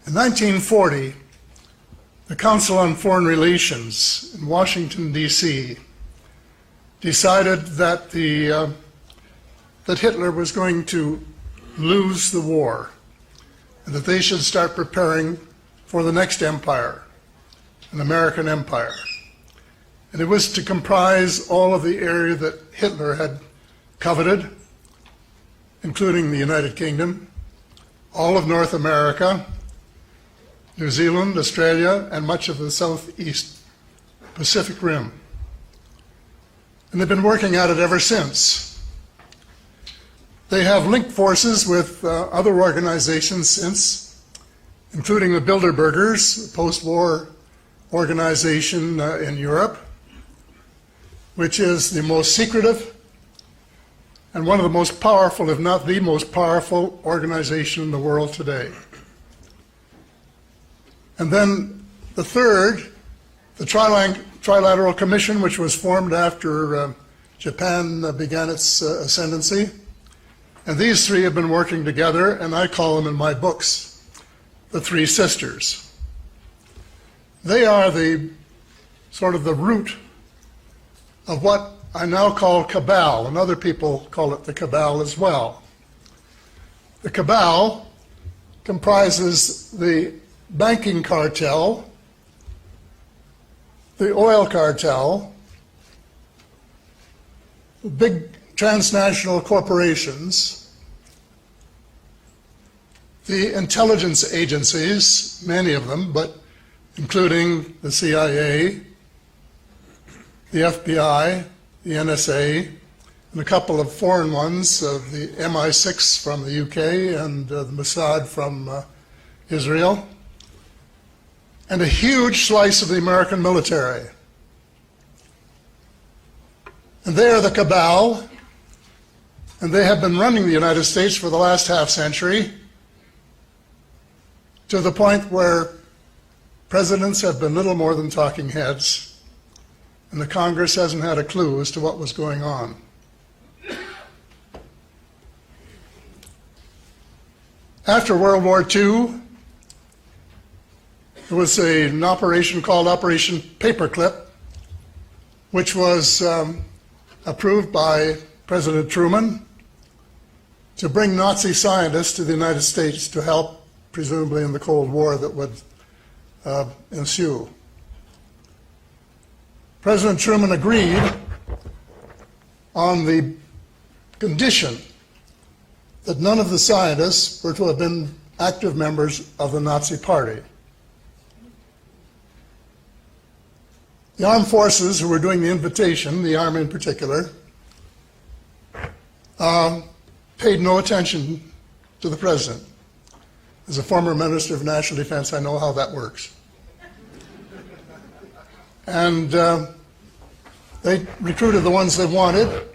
In 1940, the Council on Foreign Relations in Washington, D.C. decided that that Hitler was going to lose the war and that they should start preparing for the next empire, an American empire. And it was to comprise all of the area that Hitler had coveted, including the United Kingdom, all of North America, New Zealand, Australia, and much of the Southeast Pacific Rim. And they've been working at it ever since. They have linked forces with other organizations since, including the Bilderbergers, a post-war organization in Europe, which is the most secretive and one of the most powerful, if not the most powerful organization in the world today. And then the third, the Trilateral Commission, which was formed after Japan began its ascendancy. And these three have been working together, and I call them in my books the Three Sisters. They are the sort of the root of what I now call cabal, and other people call it the cabal as well. The cabal comprises the banking cartel, the oil cartel, the big transnational corporations, the intelligence agencies, many of them, but including the CIA, the FBI, the NSA, and a couple of foreign ones, the MI6 from the UK and the Mossad from Israel, and a huge slice of the American military. And they are the cabal, and they have been running the United States for the last half century, to the point where presidents have been little more than talking heads, and the Congress hasn't had a clue as to what was going on. After World War II, there was an operation called Operation Paperclip, which was approved by President Truman to bring Nazi scientists to the United States to help, presumably in the Cold War that would ensue. President Truman agreed on the condition that none of the scientists were to have been active members of the Nazi Party. The armed forces who were doing the invitation, the Army in particular, paid no attention to the president. As a former Minister of National Defense, I know how that works. And they recruited the ones they wanted.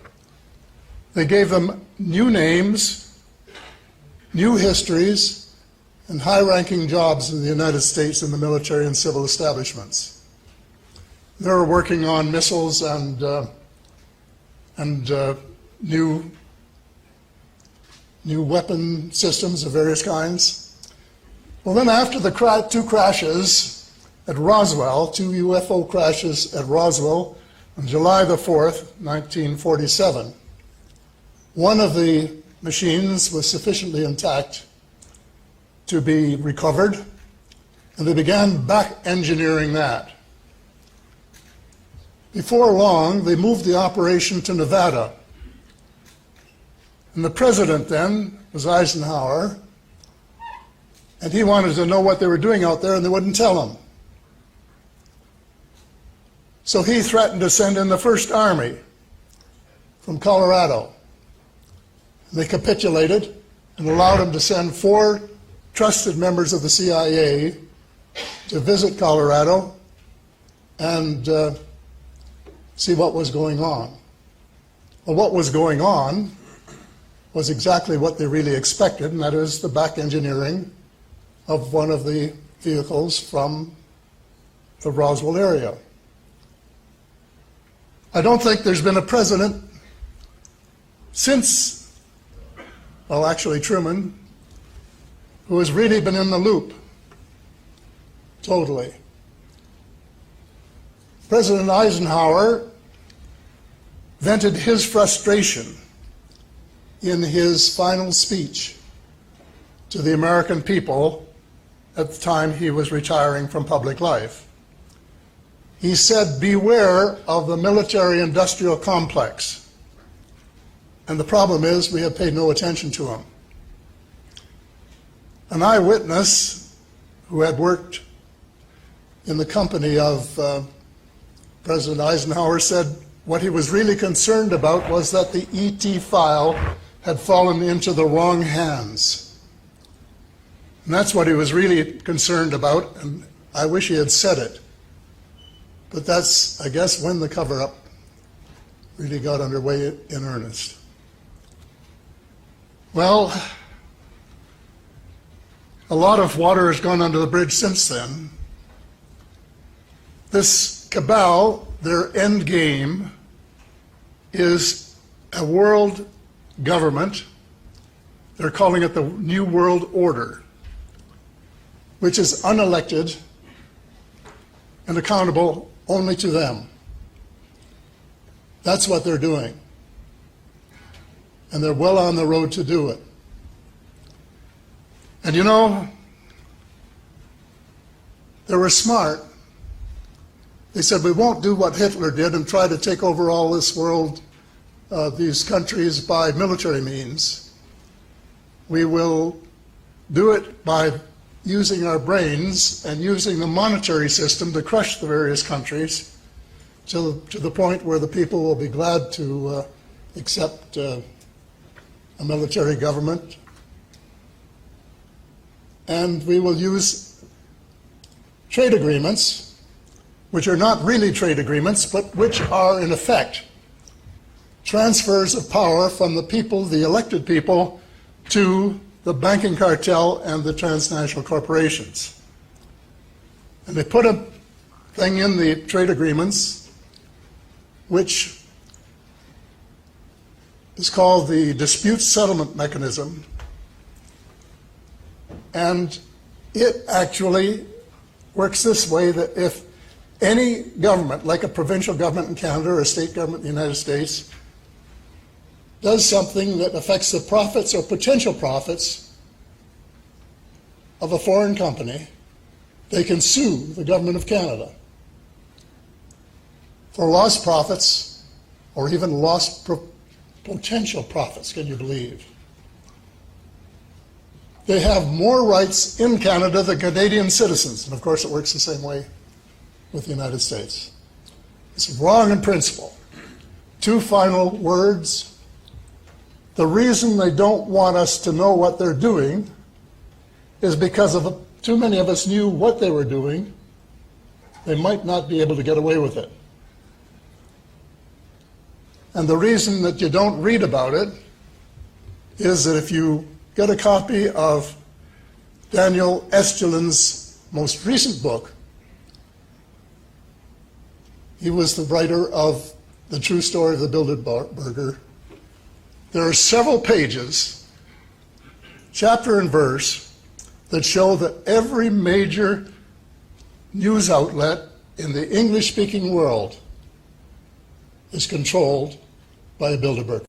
They gave them new names, new histories, and high-ranking jobs in the United States in the military and civil establishments. They were working on missiles and new weapon systems of various kinds. Well, then after the two crashes at Roswell, two UFO crashes at Roswell on July the 4th, 1947, one of the machines was sufficiently intact to be recovered, and they began back engineering that. Before long, they moved the operation to Nevada. And the president then was Eisenhower, and he wanted to know what they were doing out there, and they wouldn't tell him. So he threatened to send in the First Army from Colorado. And they capitulated and allowed him to send 4 trusted members of the CIA to visit Colorado and see what was going on. Well, what was going on was exactly what they really expected, and that is the back engineering of one of the vehicles from the Roswell area. I don't think there's been a president since, well, actually Truman, who has really been in the loop totally. President Eisenhower vented his frustration in his final speech to the American people at the time he was retiring from public life. He said, "Beware of the military-industrial complex." And the problem is we have paid no attention to him. An eyewitness who had worked in the company of President Eisenhower said what he was really concerned about was that the ET file had fallen into the wrong hands. And that's what he was really concerned about, and I wish he had said it. But that's, I guess, when the cover-up really got underway in earnest. Well, a lot of water has gone under the bridge since then. This cabal, their end game, is a world government. They're calling it the New World Order, which is unelected and accountable only to them. That's what they're doing. And they're well on the road to do it. And you know, they were smart. They said, we won't do what Hitler did and try to take over all this world, these countries, by military means. We will do it by using our brains and using the monetary system to crush the various countries to the point where the people will be glad to accept a military government. And we will use trade agreements, which are not really trade agreements, but which are, in effect, transfers of power from the people, the elected people, to the banking cartel and the transnational corporations. And they put a thing in the trade agreements which is called the dispute settlement mechanism, and it actually works this way, that if any government, like a provincial government in Canada or a state government in the United States, does something that affects the profits or potential profits of a foreign company, they can sue the government of Canada for lost profits or even lost potential profits, can you believe? They have more rights in Canada than Canadian citizens, and of course it works the same way with the United States. It's wrong in principle. Two final words. The reason they don't want us to know what they're doing is because of too many of us knew what they were doing. They might not be able to get away with it. And the reason that you don't read about it is that if you get a copy of Daniel Estulin's most recent book, he was the writer of The True Story of the Bilderberger. There are several pages, chapter and verse, that show that every major news outlet in the English-speaking world is controlled by a Bilderberger.